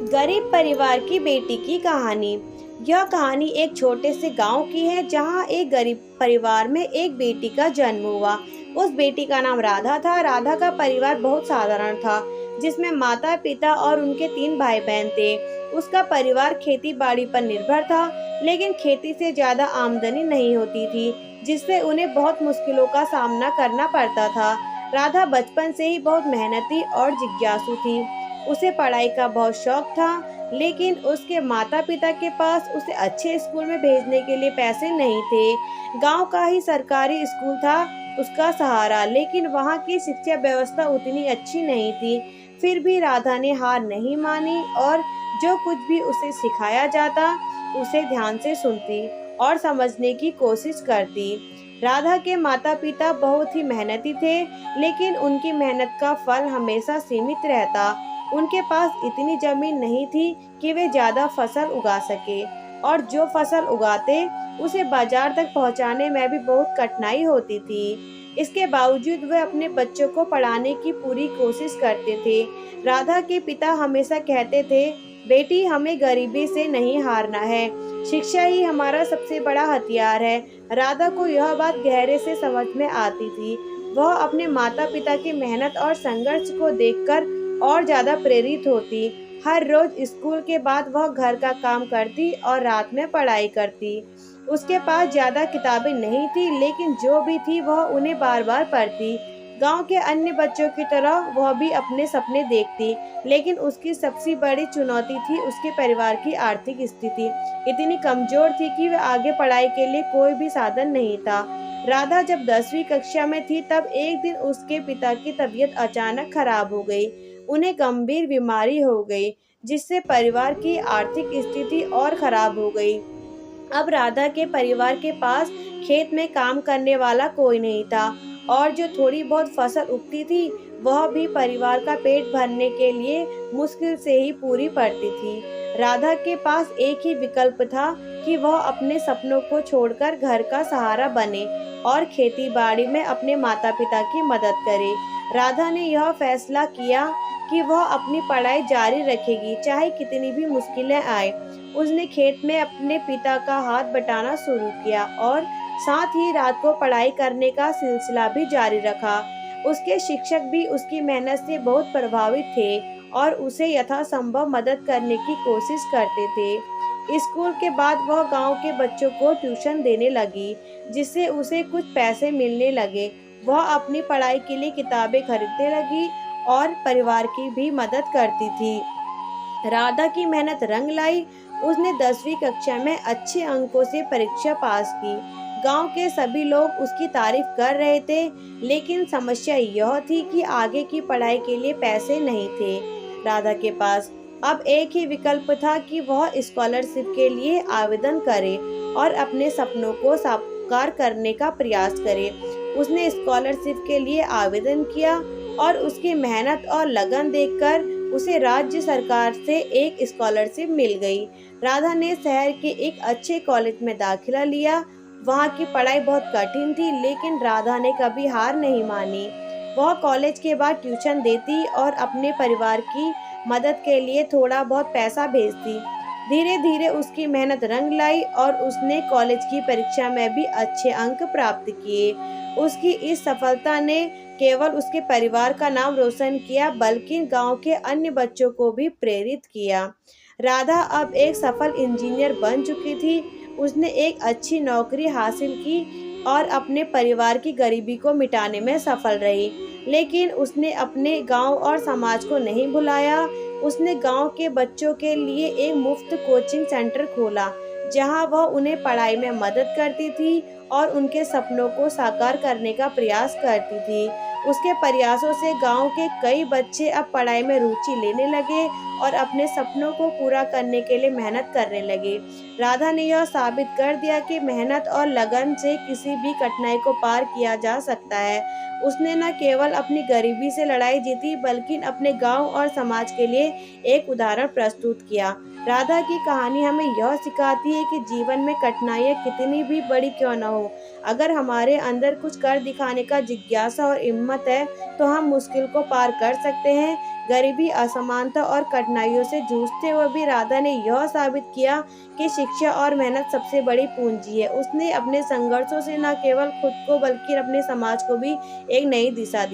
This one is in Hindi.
गरीब परिवार की बेटी की कहानी। यह कहानी एक छोटे से गांव की है जहां एक गरीब परिवार में एक बेटी का जन्म हुआ। उस बेटी का नाम राधा था। राधा का परिवार बहुत साधारण था, जिसमें माता पिता और उनके 3 भाई बहन थे। उसका परिवार खेती बाड़ी पर निर्भर था, लेकिन खेती से ज्यादा आमदनी नहीं होती थी, जिससे उन्हें बहुत मुश्किलों का सामना करना पड़ता था। राधा बचपन से ही बहुत मेहनती और जिज्ञासु थी। उसे पढ़ाई का बहुत शौक था, लेकिन उसके माता पिता के पास उसे अच्छे स्कूल में भेजने के लिए पैसे नहीं थे। गांव का ही सरकारी स्कूल था उसका सहारा, लेकिन वहां की शिक्षा व्यवस्था उतनी अच्छी नहीं थी। फिर भी राधा ने हार नहीं मानी और जो कुछ भी उसे सिखाया जाता उसे ध्यान से सुनती और समझने की कोशिश करती। राधा के माता पिता बहुत ही मेहनती थे, लेकिन उनकी मेहनत का फल हमेशा सीमित रहता। उनके पास इतनी जमीन नहीं थी कि वे ज्यादा फसल उगा सके, और जो फसल उगाते उसे बाजार तक पहुंचाने में भी बहुत कठिनाई होती थी। इसके बावजूद वे अपने बच्चों को पढ़ाने की पूरी कोशिश करते थे। राधा के पिता हमेशा कहते थे, बेटी हमें गरीबी से नहीं हारना है, शिक्षा ही हमारा सबसे बड़ा हथियार है। राधा को यह बात गहरे से समझ में आती थी। वह अपने माता पिता की मेहनत और संघर्ष को देखकर और ज्यादा प्रेरित होती। हर रोज स्कूल के बाद वह घर का काम करती और रात में पढ़ाई करती। उसके पास ज्यादा किताबें नहीं थी, लेकिन जो भी थी वह उन्हें बार बार पढ़ती। गांव के अन्य बच्चों की तरह वह भी अपने सपने देखती, लेकिन उसकी सबसे बड़ी चुनौती थी उसके परिवार की आर्थिक स्थिति इतनी कमजोर थी कि वह आगे पढ़ाई के लिए कोई भी साधन नहीं था। राधा जब 10वीं कक्षा में थी तब एक दिन उसके पिता की तबीयत अचानक खराब हो गई। उन्हें गंभीर बीमारी हो गई, जिससे परिवार की आर्थिक स्थिति और खराब हो गई। अब राधा के परिवार के पास खेत में काम करने वाला कोई नहीं था, और जो थोड़ी बहुत फसल उगती थी वह भी परिवार का पेट भरने के लिए मुश्किल से ही पूरी पड़ती थी। राधा के पास एक ही विकल्प था कि वह अपने सपनों को छोड़कर घर का सहारा बने और खेती बाड़ी में अपने माता पिता की मदद करे। राधा ने यह फैसला किया कि वह अपनी पढ़ाई जारी रखेगी, चाहे कितनी भी मुश्किलें आए। उसने खेत में अपने पिता का हाथ बटाना शुरू किया और साथ ही रात को पढ़ाई करने का सिलसिला भी जारी रखा। उसके शिक्षक भी उसकी मेहनत से बहुत प्रभावित थे और उसे यथासंभव मदद करने की कोशिश करते थे। स्कूल के बाद वह गांव के बच्चों को ट्यूशन देने लगी, जिससे उसे कुछ पैसे मिलने लगे। वह अपनी पढ़ाई के लिए किताबें खरीदने लगी और परिवार की भी मदद करती थी। राधा की मेहनत रंग लाई। उसने 10वीं कक्षा में अच्छे अंकों से परीक्षा पास की। गांव के सभी लोग उसकी तारीफ कर रहे थे, लेकिन समस्या यह थी कि आगे की पढ़ाई के लिए पैसे नहीं थे। राधा के पास अब एक ही विकल्प था कि वह स्कॉलरशिप के लिए आवेदन करे और अपने सपनों को साकार करने का प्रयास करे। उसने स्कॉलरशिप के लिए आवेदन किया और उसकी मेहनत और लगन देखकर उसे राज्य सरकार से एक स्कॉलरशिप मिल गई। राधा ने शहर के एक अच्छे कॉलेज में दाखिला लिया। वहाँ की पढ़ाई बहुत कठिन थी, लेकिन राधा ने कभी हार नहीं मानी। वह कॉलेज के बाद ट्यूशन देती और अपने परिवार की मदद के लिए थोड़ा बहुत पैसा भेजती। धीरे धीरे उसकी मेहनत रंग लाई और उसने कॉलेज की परीक्षा में भी अच्छे अंक प्राप्त किए। उसकी इस सफलता ने केवल उसके परिवार का नाम रोशन किया, बल्कि गांव के अन्य बच्चों को भी प्रेरित किया। राधा अब एक सफल इंजीनियर बन चुकी थी। उसने एक अच्छी नौकरी हासिल की और अपने परिवार की गरीबी को मिटाने में सफल रही। लेकिन उसने अपने गांव और समाज को नहीं भुलाया। उसने गांव के बच्चों के लिए एक मुफ्त कोचिंग सेंटर खोला, जहां वह उन्हें पढ़ाई में मदद करती थी और उनके सपनों को साकार करने का प्रयास करती थी। उसके प्रयासों से गांव के कई बच्चे अब पढ़ाई में रुचि लेने लगे और अपने सपनों को पूरा करने के लिए मेहनत करने लगे। राधा ने यह साबित कर दिया कि मेहनत और लगन से किसी भी कठिनाई को पार किया जा सकता है। उसने न केवल अपनी गरीबी से लड़ाई जीती, बल्कि अपने गांव और समाज के लिए एक उदाहरण प्रस्तुत किया। राधा की कहानी हमें यह सिखाती है कि जीवन में कठिनाइयाँ कितनी भी बड़ी क्यों न हो, अगर हमारे अंदर कुछ कर दिखाने का जिज्ञासा और हिम्मत है तो हम मुश्किल को पार कर सकते हैं। गरीबी, असमानता और कठिनाइयों से जूझते हुए भी राधा ने यह साबित किया कि शिक्षा और मेहनत सबसे बड़ी पूंजी है। उसने अपने संघर्षों से न केवल खुद को बल्कि अपने समाज को भी एक नई दिशा दी।